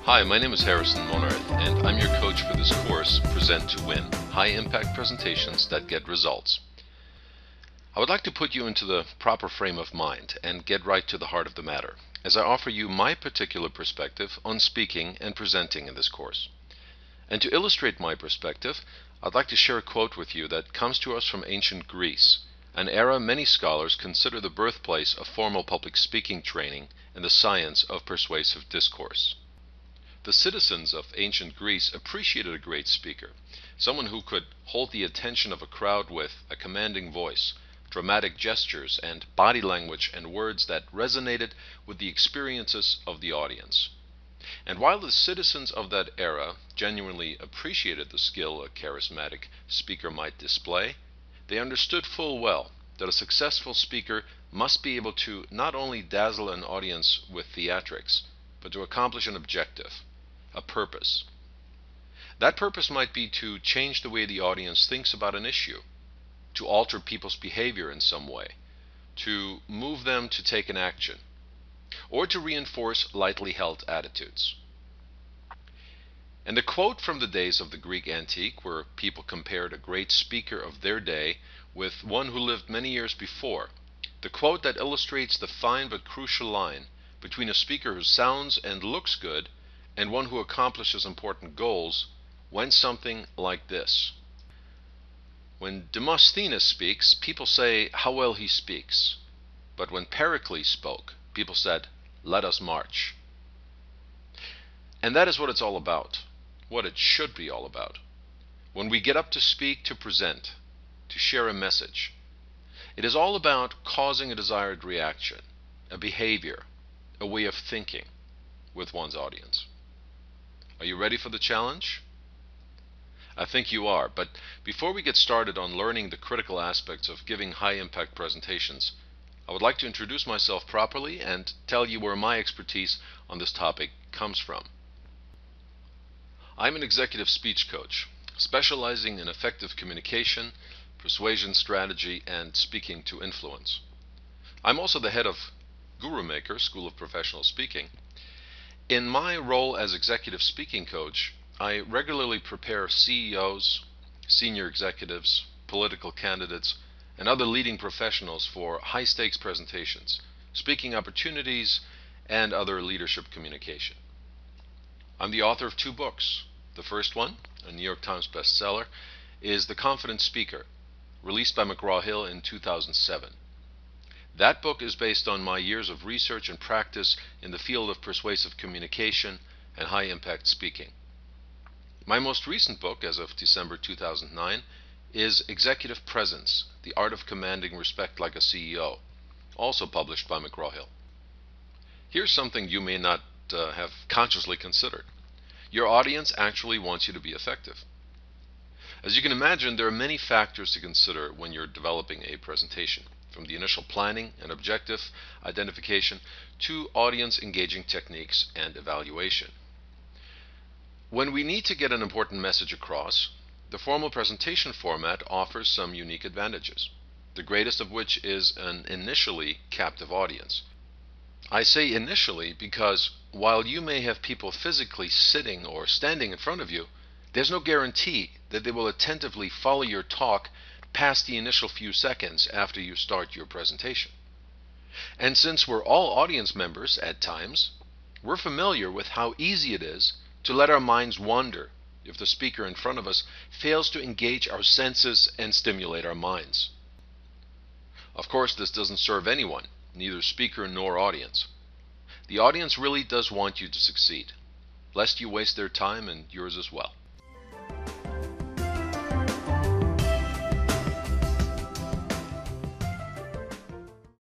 Hi, my name is Harrison Monarth, and I'm your coach for this course, Present to Win, high-impact presentations that get results. I would like to put you into the proper frame of mind and get right to the heart of the matter, as I offer you my particular perspective on speaking and presenting in this course. And to illustrate my perspective, I'd like to share a quote with you that comes to us from ancient Greece, an era many scholars consider the birthplace of formal public speaking training and the science of persuasive discourse. The citizens of ancient Greece appreciated a great speaker, someone who could hold the attention of a crowd with a commanding voice, dramatic gestures, and body language and words that resonated with the experiences of the audience. And while the citizens of that era genuinely appreciated the skill a charismatic speaker might display, they understood full well that a successful speaker must be able to not only dazzle an audience with theatrics, but to accomplish an objective, a purpose. That purpose might be to change the way the audience thinks about an issue, to alter people's behavior in some way, to move them to take an action, or to reinforce lightly held attitudes. And a quote from the days of the Greek antique, where people compared a great speaker of their day with one who lived many years before, the quote that illustrates the fine but crucial line between a speaker who sounds and looks good and one who accomplishes important goals, went something like this. When Demosthenes speaks, people say, "How well he speaks." But when Pericles spoke, people said, "Let us march." And that is what it's all about, what it should be all about. When we get up to speak, to present, to share a message, it is all about causing a desired reaction, a behavior, a way of thinking with one's audience. Are you ready for the challenge? I think you are, but before we get started on learning the critical aspects of giving high-impact presentations, I would like to introduce myself properly and tell you where my expertise on this topic comes from. I'm an executive speech coach, specializing in effective communication, persuasion strategy, and speaking to influence. I'm also the head of Guru Maker, School of Professional Speaking. In my role as executive speaking coach, I regularly prepare CEOs, senior executives, political candidates, and other leading professionals for high-stakes presentations, speaking opportunities, and other leadership communication. I'm the author of 2 books. The first one, a New York Times bestseller, is The Confident Speaker, released by McGraw-Hill in 2007. That book is based on my years of research and practice in the field of persuasive communication and high-impact speaking. My most recent book, as of December 2009, is Executive Presence, The Art of Commanding Respect Like a CEO, also published by McGraw-Hill. Here's something you may not have consciously considered. Your audience actually wants you to be effective. As you can imagine, there are many factors to consider when you're developing a presentation, from the initial planning and objective identification to audience engaging techniques and evaluation. When we need to get an important message across, the formal presentation format offers some unique advantages, the greatest of which is an initially captive audience. I say initially because while you may have people physically sitting or standing in front of you, there's no guarantee that they will attentively follow your talk past the initial few seconds after you start your presentation. And since we're all audience members at times, we're familiar with how easy it is to let our minds wander if the speaker in front of us fails to engage our senses and stimulate our minds. Of course, this doesn't serve anyone, neither speaker nor audience. The audience really does want you to succeed, lest you waste their time and yours as well.